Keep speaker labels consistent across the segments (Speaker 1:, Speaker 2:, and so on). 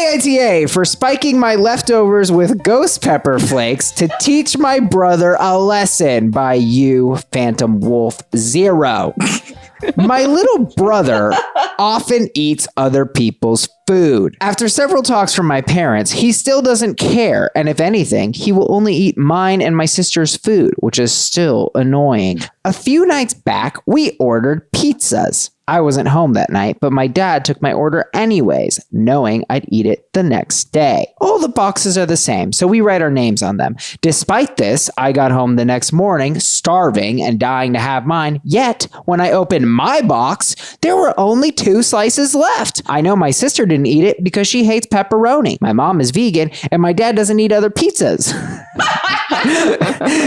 Speaker 1: AITA for spiking my leftovers with ghost pepper flakes to teach my brother a lesson by you, Phantom Wolf 0. My little brother often eats other people's food. After several talks from my parents, he still doesn't care, and if anything, he will only eat mine and my sister's food, which is still annoying. A few nights back, we ordered pizzas. I wasn't home that night, but my dad took my order anyways, knowing I'd eat it the next day. All the boxes are the same, so we write our names on them. Despite this, I got home the next morning, starving and dying to have mine, yet when I opened my box, there were only 2 slices left. I know my sister didn't eat it because she hates pepperoni. My mom is vegan, and my dad doesn't eat other pizzas.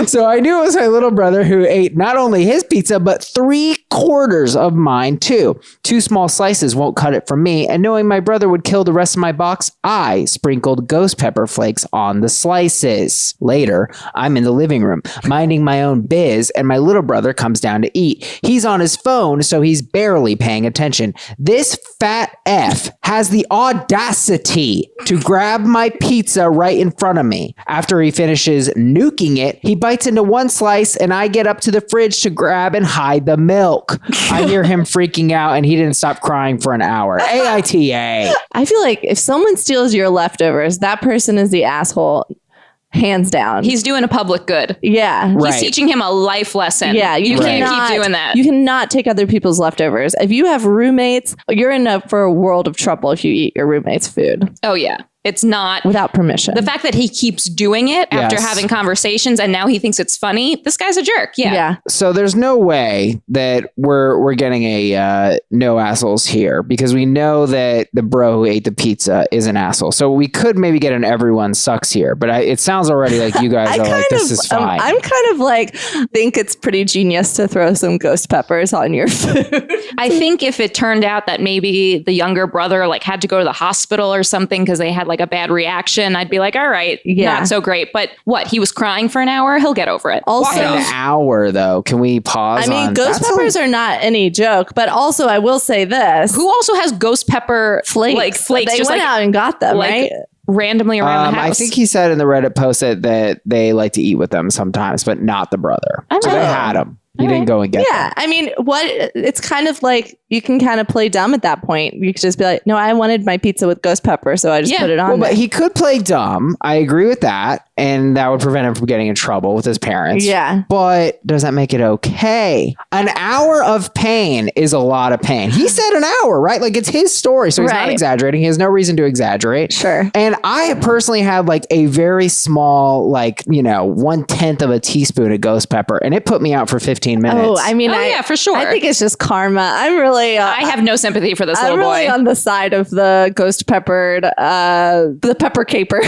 Speaker 1: So I knew it was my little brother who ate not only his pizza, but 3/4 of mine too. 2 small slices won't cut it for me, and knowing my brother would kill the rest of my box, I sprinkled ghost pepper flakes on the slices. Later, I'm in the living room, minding my own biz, and my little brother comes down to eat. He's on his phone, so he's barely paying attention. This fat F has the audacity to grab my pizza right in front of me. After he finishes nuking it, he bites into 1 slice, and I get up to the fridge to grab and hide the milk. I hear him freaking out, and he didn't stop crying for an hour. AITA.
Speaker 2: I feel like if someone steals your leftovers, that person is the asshole. Hands down.
Speaker 3: He's doing a public good.
Speaker 2: Yeah.
Speaker 3: He's teaching him a life lesson.
Speaker 2: Yeah.
Speaker 3: You can't keep doing that.
Speaker 2: You cannot take other people's leftovers. If you have roommates, you're for a world of trouble if you eat your roommate's food.
Speaker 3: Oh, yeah. It's not
Speaker 2: without permission.
Speaker 3: The fact that he keeps doing it after having conversations and now he thinks it's funny. This guy's a jerk. Yeah.
Speaker 1: So there's no way that we're getting a no assholes here, because we know that the bro who ate the pizza is an asshole. So we could maybe get an everyone sucks here, but it sounds already like you guys are like, this is fine.
Speaker 2: I'm kind of like, think it's pretty genius to throw some ghost peppers on your food.
Speaker 3: I think if it turned out that maybe the younger brother had to go to the hospital or something because they had a bad reaction, I'd be like, all right, not so great. But what? He was crying for an hour? He'll get over it.
Speaker 2: Also,
Speaker 1: an hour though. Can we pause?
Speaker 2: I mean, ghost peppers are not any joke, but also I will say this.
Speaker 3: Who also has ghost pepper flakes?
Speaker 2: They just went out and got them, right?
Speaker 3: Randomly around the house.
Speaker 1: I think he said in the Reddit post that they like to eat with them sometimes, but not the brother. So they had them. He didn't go and get them.
Speaker 2: I mean, it's kind of like you can kind of play dumb at that point. You could just be like, no, I wanted my pizza with ghost pepper, so I just put it on.
Speaker 1: But he could play dumb. I agree with that. And that would prevent him from getting in trouble with his parents.
Speaker 2: Yeah.
Speaker 1: But does that make it okay? An hour of pain is a lot of pain. He said an hour, right? It's his story. So he's not exaggerating. He has no reason to exaggerate.
Speaker 2: Sure.
Speaker 1: And I personally had a very small, 1/10 of a teaspoon of ghost pepper. And it put me out for 15 minutes.
Speaker 2: Oh, I mean,
Speaker 3: yeah, for sure.
Speaker 2: I think it's just karma. I'm really...
Speaker 3: I have no sympathy for this little boy.
Speaker 2: I'm really on the side of the ghost peppered, the pepper caper.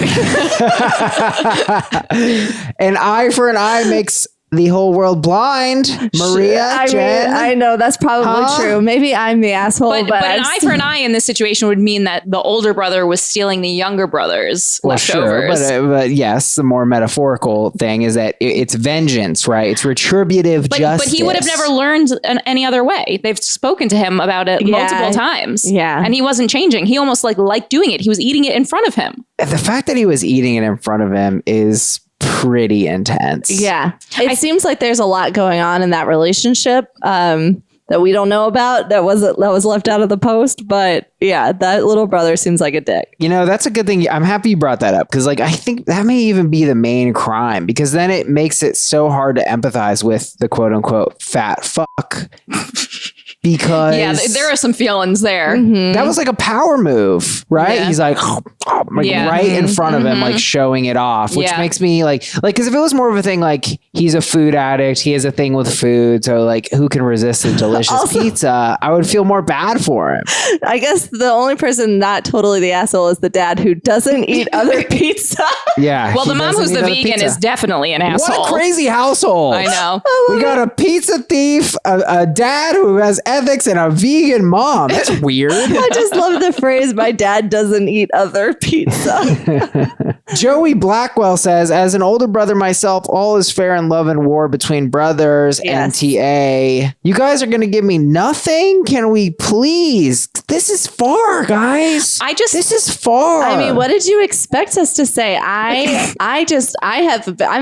Speaker 1: An eye for an eye makes the whole world blind. Maria, Jen.
Speaker 2: I know that's probably true. Maybe I'm the asshole, but
Speaker 3: an eye for an eye in this situation would mean that the older brother was stealing the younger brother's leftovers.
Speaker 1: Sure, but yes, the more metaphorical thing is that it's vengeance, right? It's retributive justice.
Speaker 3: But he would have never learned any other way. They've spoken to him about it multiple times.
Speaker 2: Yeah.
Speaker 3: And he wasn't changing. He almost liked doing it. He was eating it in front of him.
Speaker 1: The fact that he was eating it in front of him is pretty intense.
Speaker 2: Yeah. It seems like there's a lot going on in that relationship that we don't know about that was left out of the post. But yeah, that little brother seems like a dick.
Speaker 1: That's a good thing. I'm happy you brought that up, because I think that may even be the main crime, because then it makes it so hard to empathize with the quote unquote fat fuck. Because
Speaker 3: there are some feelings there.
Speaker 1: That was a power move, right? He's right in front of him, showing it off, which makes me because if it was more of a thing, he's a food addict, he has a thing with food, so who can resist a delicious pizza? I would feel more bad for him.
Speaker 2: I guess the only person not totally the asshole is the dad who doesn't eat other pizza.
Speaker 1: Yeah.
Speaker 3: Well, the mom who's the vegan is definitely an asshole.
Speaker 1: What a crazy household.
Speaker 3: I know.
Speaker 1: We got a pizza thief, a dad who has ethics and a vegan mom. That's weird.
Speaker 2: I just love the phrase, my dad doesn't eat other pizza.
Speaker 1: Joey Blackwell says, as an older brother myself, all is fair in love and war between brothers.
Speaker 2: Yes.
Speaker 1: NTA. You guys are going to give me nothing? Can we please? This is far, guys. This is far.
Speaker 2: I mean, what did you expect us to say? I'm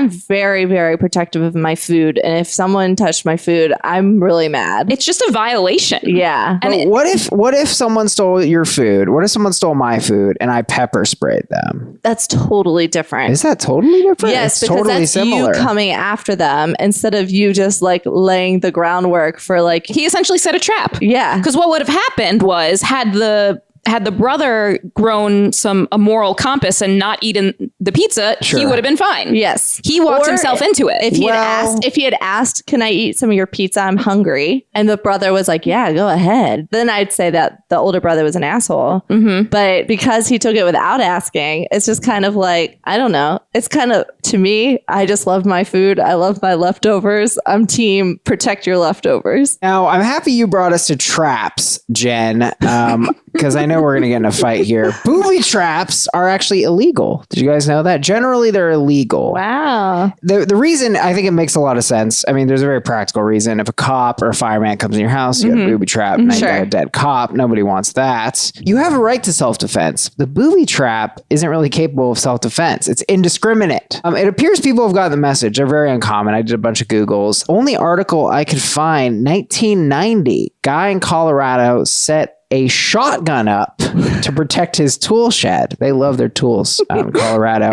Speaker 2: very, very protective of my food. And if someone touched my food, I'm really mad.
Speaker 3: It's just a violation.
Speaker 2: Yeah.
Speaker 1: And what if someone stole your food? What if someone stole my food and I pepper sprayed them?
Speaker 2: That's totally different.
Speaker 1: Is that totally different?
Speaker 2: Yes,
Speaker 1: it's
Speaker 2: because
Speaker 1: totally
Speaker 2: that's
Speaker 1: similar.
Speaker 2: you coming after them instead of you just like laying the groundwork for like.
Speaker 3: He essentially set a trap.
Speaker 2: Yeah.
Speaker 3: Because what would have happened was had the brother grown a moral compass and not eaten the pizza,
Speaker 1: Sure.
Speaker 3: he would have been fine.
Speaker 2: Yes.
Speaker 3: He walked himself into it.
Speaker 2: If he had asked, can I eat some of your pizza? I'm hungry. And the brother was like, yeah, go ahead. Then I'd say that the older brother was an asshole. Mm-hmm. But because he took it without asking, it's just kind of like, I don't know. It's kind of, to me, I just love my food. I love my leftovers. I'm team protect your leftovers.
Speaker 1: Now, I'm happy you brought us to traps, Jen, because I know we're going to get in a fight here. Booby traps are actually illegal. Did you guys know that? Generally, they're illegal.
Speaker 2: Wow.
Speaker 1: The reason, I think it makes a lot of sense. I mean, there's a very practical reason. If a cop or a fireman comes in your house, you have a booby trap, and then you got a dead cop. Nobody wants that. You have a right to self-defense. The booby trap isn't really capable of self-defense. It's indiscriminate. It appears people have gotten the message. They're very uncommon. I did a bunch of Googles. Only article I could find, 1990, guy in Colorado set a shotgun up to protect his tool shed. They love their tools out in Colorado.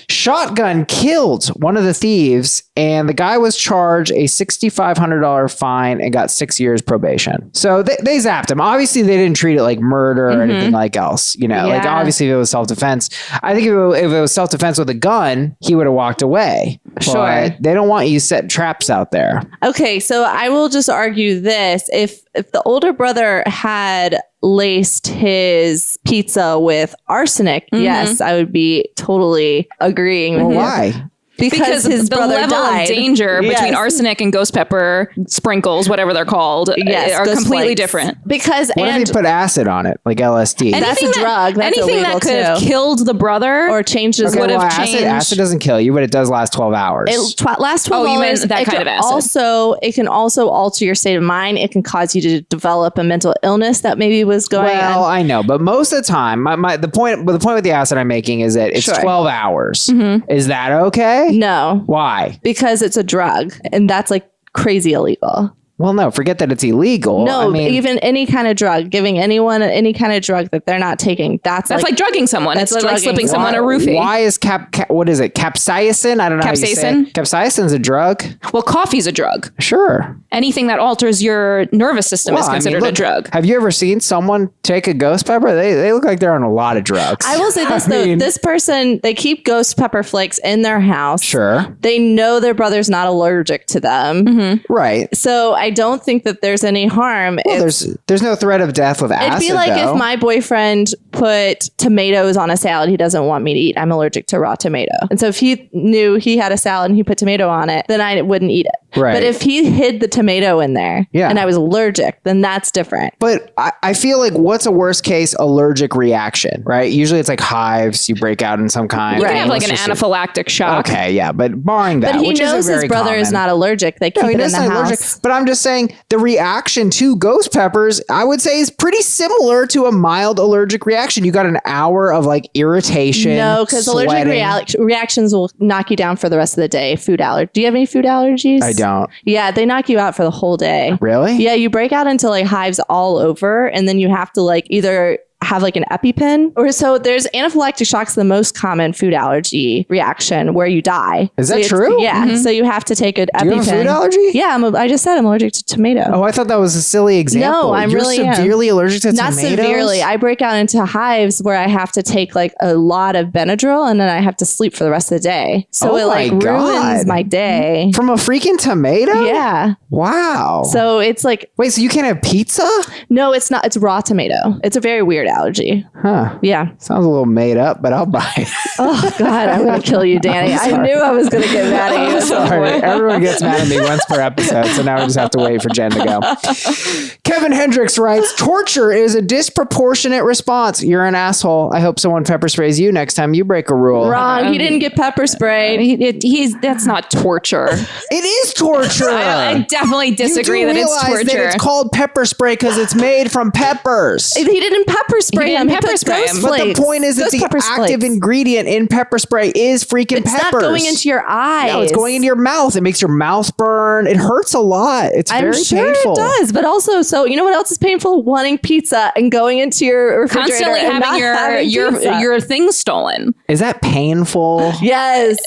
Speaker 1: Shotgun killed one of the thieves, and the guy was charged a $6,500 fine and got 6 years probation. So they zapped him. Obviously, they didn't treat it like murder or anything like else. You know, like obviously if it was self-defense. I think if it was self-defense with a gun, he would have walked away.
Speaker 2: Sure.
Speaker 1: But they don't want you set traps out there.
Speaker 2: Okay, so I will just argue this. If the older brother had laced his pizza with arsenic, yes, I would be totally agreeing with you.
Speaker 1: Why?
Speaker 2: Because his
Speaker 3: the
Speaker 2: brother
Speaker 3: level
Speaker 2: died.
Speaker 3: of danger between
Speaker 2: Yes.
Speaker 3: arsenic and ghost pepper sprinkles, whatever they're called, are
Speaker 2: Ghost
Speaker 3: completely
Speaker 2: flakes.
Speaker 3: different.
Speaker 2: Because
Speaker 1: What if he put acid on it, like LSD?
Speaker 2: That's a drug. That's
Speaker 3: anything
Speaker 2: illegal
Speaker 3: that could have
Speaker 2: too.
Speaker 3: killed the brother
Speaker 2: Or changed his
Speaker 3: would have
Speaker 1: acid doesn't kill you, but it does last 12 hours.
Speaker 2: last 12
Speaker 3: Oh, you meant
Speaker 2: hours.
Speaker 3: that kind of acid.
Speaker 2: It can also alter your state of mind. It can cause you to develop a mental illness that maybe was going
Speaker 1: Well,
Speaker 2: on.
Speaker 1: I know, but most of the time, the point with the acid I'm making is that it's
Speaker 2: Sure.
Speaker 1: 12 hours. Is that okay?
Speaker 2: No,
Speaker 1: Why?
Speaker 2: because it's a drug, and that's like crazy illegal.
Speaker 1: Well, no, forget that it's illegal.
Speaker 2: No,
Speaker 1: I mean,
Speaker 2: even any kind of drug, giving anyone any kind of drug that they're not taking, that's
Speaker 3: like drugging someone. It's
Speaker 2: that's
Speaker 3: like
Speaker 2: drugging
Speaker 3: slipping someone a roofie.
Speaker 1: Why is what is it? Capsaicin? I don't know how you say
Speaker 3: Capsaicin?
Speaker 1: it. Capsaicin's a drug?
Speaker 3: Well, coffee's a drug.
Speaker 1: Sure.
Speaker 3: Anything that alters your nervous system is
Speaker 1: Well, I mean,
Speaker 3: considered a
Speaker 1: look,
Speaker 3: drug.
Speaker 1: Have you ever seen someone take a ghost pepper? They look like they're on a lot of drugs.
Speaker 2: I will say this though, this person, they keep ghost pepper flakes in their house.
Speaker 1: Sure.
Speaker 2: They know their brother's not allergic to them.
Speaker 1: Right.
Speaker 2: So I don't think that there's any harm.
Speaker 1: Well, there's no threat of death with acid,
Speaker 2: It'd be like
Speaker 1: though.
Speaker 2: if my boyfriend put tomatoes on a salad he doesn't want me to eat. I'm allergic to raw tomato. And so if he knew he had a salad and he put tomato on it, then I wouldn't eat it.
Speaker 1: Right.
Speaker 2: But if he hid the tomato in there and I was allergic, then that's different.
Speaker 1: But I feel like what's a worst case allergic reaction, right? Usually it's like hives, you break out in some kind.
Speaker 3: You can have like
Speaker 1: Let's
Speaker 3: an
Speaker 1: just-
Speaker 3: anaphylactic shock.
Speaker 1: Okay, yeah, but barring that,
Speaker 2: But he
Speaker 1: which
Speaker 2: knows
Speaker 1: isn't
Speaker 2: his
Speaker 1: very
Speaker 2: brother is
Speaker 1: common.
Speaker 2: not allergic. They keep
Speaker 1: No, he
Speaker 2: it in the
Speaker 1: doesn't allergic.
Speaker 2: house.
Speaker 1: But I'm just saying the reaction to ghost peppers, I would say, is pretty similar to a mild allergic reaction. You got an hour of like irritation.
Speaker 2: No, because allergic
Speaker 1: sweating.
Speaker 2: reactions will knock you down for the rest of the day. Food allergy. Do you have any food allergies?
Speaker 1: I don't.
Speaker 2: Yeah, they knock you out for the whole day.
Speaker 1: Really?
Speaker 2: Yeah, you break out into like hives all over, and then you have to like either have like an EpiPen or so. There's anaphylactic shock's the most common food allergy reaction where you die.
Speaker 1: Is
Speaker 2: So
Speaker 1: that
Speaker 2: it's-
Speaker 1: true?
Speaker 2: Yeah. So you have to take an EpiPen.
Speaker 1: Do you have a food allergy?
Speaker 2: Yeah, I just said I'm allergic to tomato.
Speaker 1: Oh, I thought that was a silly example.
Speaker 2: No, I'm
Speaker 1: You're
Speaker 2: really am.
Speaker 1: severely allergic to
Speaker 2: Not
Speaker 1: tomatoes?
Speaker 2: severely. I break out into hives where I have to take like a lot of Benadryl and then I have to sleep for the rest of the day. So
Speaker 1: Oh
Speaker 2: it like
Speaker 1: my God.
Speaker 2: ruins my day.
Speaker 1: From a freaking tomato?
Speaker 2: Yeah.
Speaker 1: Wow.
Speaker 2: So it's like,
Speaker 1: Wait, so you can't have pizza?
Speaker 2: no, it's not. It's raw tomato. It's a very weird allergy.
Speaker 1: Huh.
Speaker 2: Yeah.
Speaker 1: Sounds a little made up, but I'll buy it.
Speaker 2: Oh God, I'm gonna kill you, Danny. I knew I was gonna get mad at you.
Speaker 1: Sorry. Everyone gets mad at me once per episode, so now we just have to wait for Jen to go. Kevin Hendricks writes, torture is a disproportionate response. You're an asshole. I hope someone pepper sprays you next time you break a rule.
Speaker 2: Wrong. He didn't get pepper sprayed.
Speaker 3: That's not torture.
Speaker 1: It is torture.
Speaker 3: I definitely disagree
Speaker 1: you do
Speaker 3: that it's
Speaker 1: realize
Speaker 3: torture.
Speaker 1: that it's called pepper spray because it's made from peppers.
Speaker 2: He didn't pepper spray
Speaker 3: He
Speaker 2: him.
Speaker 3: didn't
Speaker 2: He
Speaker 3: pepper
Speaker 2: put
Speaker 3: spray
Speaker 2: ghost
Speaker 3: him.
Speaker 1: But the
Speaker 2: flakes.
Speaker 1: point is that
Speaker 2: Ghost
Speaker 1: the
Speaker 2: pepper
Speaker 1: active
Speaker 2: flakes.
Speaker 1: ingredient in pepper spray is freaking
Speaker 2: It's
Speaker 1: peppers.
Speaker 2: not going into your eyes.
Speaker 1: No, it's going into your mouth. It makes your mouth burn. It hurts a lot. It's
Speaker 2: I'm
Speaker 1: very
Speaker 2: sure
Speaker 1: painful.
Speaker 2: it does, but also, so you know what else is painful? Wanting pizza and going into your refrigerator
Speaker 3: Constantly
Speaker 2: and
Speaker 3: having
Speaker 2: not having pizza.
Speaker 3: your things stolen.
Speaker 1: Is that painful?
Speaker 2: Yes.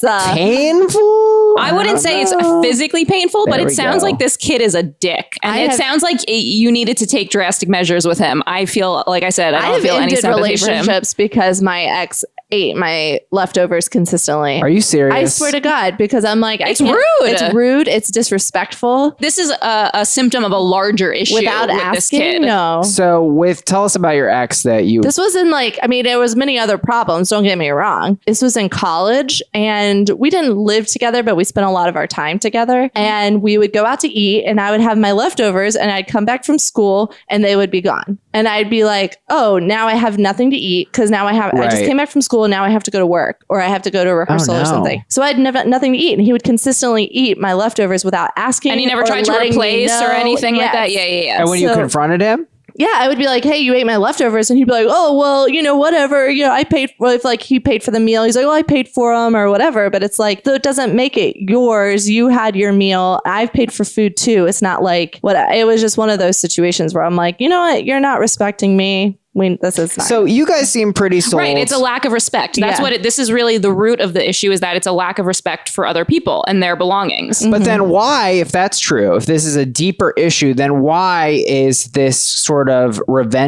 Speaker 1: Painful?
Speaker 3: I wouldn't say it's physically painful, but
Speaker 1: There
Speaker 3: it
Speaker 1: we
Speaker 3: sounds
Speaker 1: go.
Speaker 3: like this kid is a dick. And
Speaker 2: I
Speaker 3: it
Speaker 2: have-
Speaker 3: sounds like you needed to take drastic measures with him. I feel, like I said, I don't
Speaker 2: I've
Speaker 3: feel any
Speaker 2: ended
Speaker 3: sympathy for him.
Speaker 2: relationships because my ex ate my leftovers consistently.
Speaker 1: Are you serious?
Speaker 2: I swear to God, because I'm like,
Speaker 3: It's
Speaker 2: I can't,
Speaker 3: rude.
Speaker 2: It's rude. It's disrespectful.
Speaker 3: This is a symptom of a larger issue
Speaker 2: Without
Speaker 3: with this
Speaker 2: asking,
Speaker 3: kid.
Speaker 2: no.
Speaker 1: So tell us about your ex that you...
Speaker 2: This was in there was many other problems. Don't get me wrong. This was in college and we didn't live together, but we spent a lot of our time together and we would go out to eat and I would have my leftovers and I'd come back from school and they would be gone. And I'd be like, oh, now I have nothing to eat because now I just
Speaker 1: Right.
Speaker 2: came back from school and now I have to go to work or I have to go to a rehearsal
Speaker 1: no.
Speaker 2: or something. So I had nothing to eat and he would consistently eat my leftovers without asking.
Speaker 3: And he never
Speaker 2: or
Speaker 3: tried to
Speaker 2: letting me
Speaker 3: replace or
Speaker 2: know.
Speaker 3: anything like that?
Speaker 2: Yes.
Speaker 3: Yeah.
Speaker 1: And when you
Speaker 2: So-
Speaker 1: confronted him?
Speaker 2: Yeah, I would be like, hey, you ate my leftovers. And he'd be like, oh, well, whatever. I paid for if he paid for the meal. He's like, well, I paid for them or whatever. But it's like, though it doesn't make it yours. You had your meal. I've paid for food too. It's not like it was just one of those situations where I'm like, you know what? You're not respecting me. This is not.
Speaker 1: So you guys seem pretty sold.
Speaker 3: Right. It's a lack of respect. That's
Speaker 2: Yeah.
Speaker 3: what this is really the root of the issue is that it's a lack of respect for other people and their belongings.
Speaker 1: But then why, if that's true, if this is a deeper issue, then why is this sort of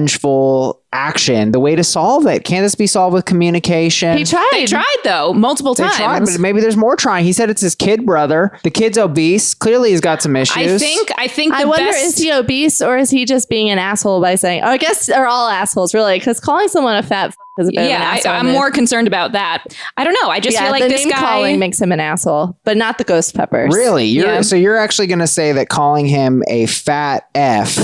Speaker 1: revengeful action the way to solve it? Can't this be solved with communication?
Speaker 2: he tried.
Speaker 3: They tried though multiple
Speaker 1: They
Speaker 3: times.
Speaker 1: tried, but maybe there's more trying. He said it's his kid brother. The kid's obese. Clearly he's got some issues.
Speaker 3: I think
Speaker 2: I
Speaker 3: the
Speaker 2: wonder,
Speaker 3: best
Speaker 2: is he obese or is he just being an asshole by saying, I guess they're all assholes, really, because calling someone a fat is a bit of an asshole.
Speaker 3: I'm more concerned about that. I don't know. I just feel like
Speaker 2: the
Speaker 3: this
Speaker 2: name
Speaker 3: guy
Speaker 2: calling makes him an asshole, but not the ghost peppers.
Speaker 1: Really? So you're actually going to say that calling him a fat F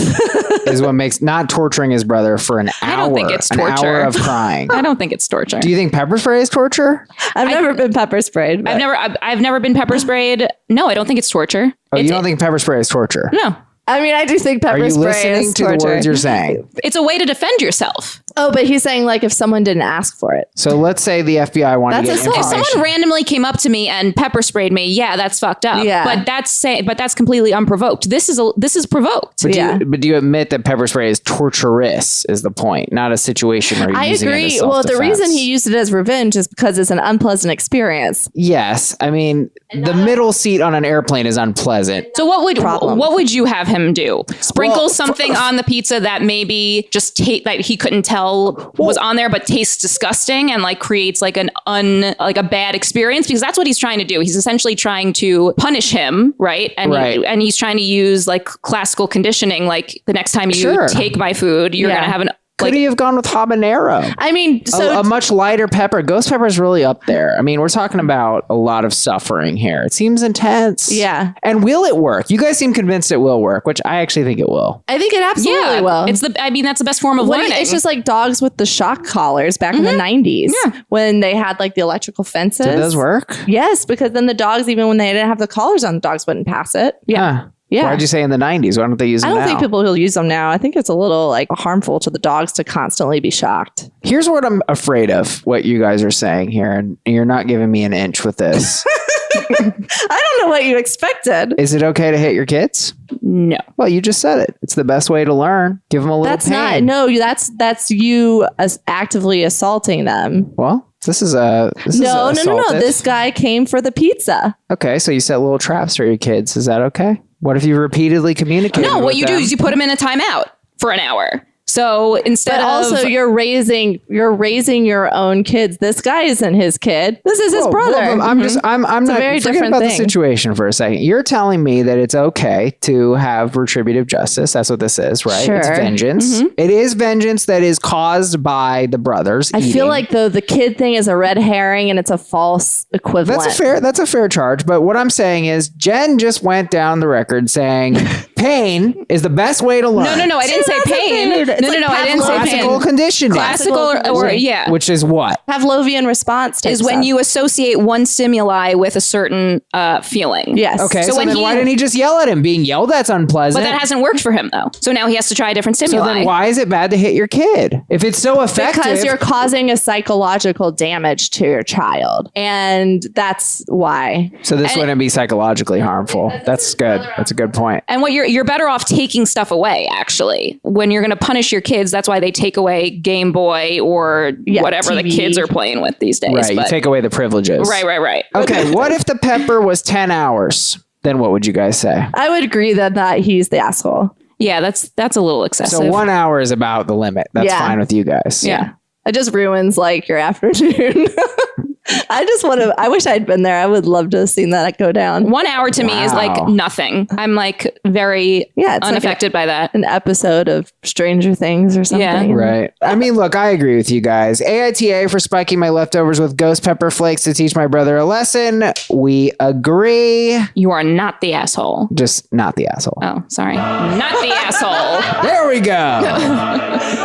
Speaker 1: is what makes not torturing his brother for an hour.
Speaker 3: I don't think it's
Speaker 1: An
Speaker 3: torture.
Speaker 1: hour of crying.
Speaker 3: I don't think it's torture.
Speaker 1: Do you think pepper spray is torture?
Speaker 2: I've never been pepper sprayed. but-
Speaker 3: I've never been pepper sprayed. No, I don't think it's torture.
Speaker 1: Oh, you
Speaker 3: It's-
Speaker 1: don't think pepper spray is torture?
Speaker 3: No.
Speaker 2: I mean, I do think
Speaker 1: Are
Speaker 2: pepper
Speaker 1: you
Speaker 2: spray
Speaker 1: listening
Speaker 2: is
Speaker 1: to
Speaker 2: torture.
Speaker 1: the words you're saying?
Speaker 3: It's a way to defend yourself.
Speaker 2: Oh, but he's saying like if someone didn't ask for it.
Speaker 1: So let's say the FBI wanted to
Speaker 2: That's
Speaker 1: get
Speaker 2: assault.
Speaker 3: If
Speaker 1: information.
Speaker 3: someone randomly came up to me and pepper sprayed me, yeah, that's fucked up.
Speaker 2: Yeah.
Speaker 3: But that's completely unprovoked. This is provoked.
Speaker 1: But,
Speaker 2: Yeah.
Speaker 1: do you admit that pepper spray is torturous is the point, not a situation where you're
Speaker 2: I
Speaker 1: using
Speaker 2: agree.
Speaker 1: it as
Speaker 2: Well, the
Speaker 1: self-defense.
Speaker 2: reason he used it as revenge is because it's an unpleasant experience.
Speaker 1: Yes. I mean, the middle seat on an airplane is unpleasant.
Speaker 3: So what would you have him do? Sprinkle
Speaker 1: Well,
Speaker 3: something on the pizza that maybe just that he couldn't tell was on there, but tastes disgusting and like creates like a bad experience, because that's what he's trying to do. He's essentially trying to punish him, right? And
Speaker 1: Right.
Speaker 3: he's trying to use like classical conditioning. Like the next time you
Speaker 1: Sure.
Speaker 3: take my food, you're
Speaker 2: Yeah.
Speaker 3: gonna have an
Speaker 1: Could he have gone with habanero?
Speaker 2: I mean, so
Speaker 1: a much lighter pepper. Ghost pepper is really up there. I mean, we're talking about a lot of suffering here. It seems intense.
Speaker 2: Yeah.
Speaker 1: And will it work? You guys seem convinced it will work, which I actually think it will.
Speaker 2: I think it absolutely will.
Speaker 3: That's the best form of learning.
Speaker 2: It's just like dogs with the shock collars back in the 90s when they had like the electrical fences.
Speaker 1: Did those work?
Speaker 2: Yes, because then the dogs, even when they didn't have the collars on, the dogs wouldn't pass it.
Speaker 1: Yeah.
Speaker 2: Yeah.
Speaker 1: Why'd you say in the 90s? Why don't they use them
Speaker 2: I don't
Speaker 1: now?
Speaker 2: think people will use them now. I think it's a little like harmful to the dogs to constantly be shocked.
Speaker 1: Here's what I'm afraid of, what you guys are saying here, and you're not giving me an inch with this.
Speaker 2: I don't know what you expected.
Speaker 1: Is it okay to hit your kids?
Speaker 3: no.
Speaker 1: Well, you just said it. It's the best way to learn. Give them a little
Speaker 2: That's
Speaker 1: pain.
Speaker 2: that's you actively assaulting them.
Speaker 1: Well, this is
Speaker 2: No.
Speaker 1: assaultive.
Speaker 2: This guy came for the pizza.
Speaker 1: Okay, so you set little traps for your kids. Is that okay? What if you repeatedly communicate?
Speaker 3: No, what you do is you put him in a timeout for an hour. So instead
Speaker 2: But also,
Speaker 3: of
Speaker 2: you're raising your own kids. This guy isn't his kid. This is his brother.
Speaker 1: I'm not
Speaker 2: very
Speaker 1: forget
Speaker 2: different
Speaker 1: about the
Speaker 2: thing.
Speaker 1: situation for a second. You're telling me that it's okay to have retributive justice. That's what this is, right?
Speaker 2: Sure.
Speaker 1: It's vengeance. It is vengeance that is caused by the brothers.
Speaker 2: I feel like the kid thing is a red herring and it's a false equivalent.
Speaker 1: That's a fair charge. But what I'm saying is Jen just went down the record saying pain is the best way to learn.
Speaker 3: no, I didn't say pain.
Speaker 2: weird. It's
Speaker 3: No,
Speaker 2: like
Speaker 3: I didn't say
Speaker 1: Classical
Speaker 3: pain.
Speaker 1: conditioning.
Speaker 3: Classical or yeah.
Speaker 1: Which is what?
Speaker 2: Pavlovian response type
Speaker 3: Is when
Speaker 2: stuff.
Speaker 3: you associate one stimuli with a certain feeling.
Speaker 2: Yes.
Speaker 1: Okay, so
Speaker 3: when
Speaker 1: then why didn't he just yell at him? Being yelled at's unpleasant.
Speaker 3: But that hasn't worked for him though. So now he has to try a different
Speaker 1: so
Speaker 3: stimuli.
Speaker 1: then why is it bad to hit your kid? If it's so effective.
Speaker 2: Because you're causing a psychological damage to your child. And that's why.
Speaker 1: So this wouldn't be psychologically harmful. That's good. That's a good point.
Speaker 3: And what you're better off taking stuff away, actually. When you're going to punish your kids, that's why they take away Game Boy or whatever the
Speaker 2: TV.
Speaker 3: kids are playing with these days.
Speaker 1: Right, you
Speaker 3: But-
Speaker 1: take away the privileges.
Speaker 3: Right.
Speaker 1: Okay, what if the pepper was 10 hours? Then what would you guys say?
Speaker 2: I would agree that he's the asshole.
Speaker 3: Yeah, that's a little excessive.
Speaker 1: So 1 hour is about the limit. That's
Speaker 2: Yeah.
Speaker 1: fine with you guys.
Speaker 3: Yeah.
Speaker 2: It just ruins like your afternoon. I wish I'd been there. I would love to have seen that go down.
Speaker 3: 1 hour to me is
Speaker 1: Wow.
Speaker 3: like nothing. I'm like very
Speaker 2: Yeah, it's
Speaker 3: unaffected by that.
Speaker 2: An episode of Stranger Things or something.
Speaker 3: Yeah.
Speaker 1: Right. I mean, look, I agree with you guys. AITA for spiking my leftovers with ghost pepper flakes to teach my brother a lesson. We agree.
Speaker 3: You are not the asshole.
Speaker 1: Just not the asshole.
Speaker 3: Oh, sorry. Not the asshole.
Speaker 1: There we go.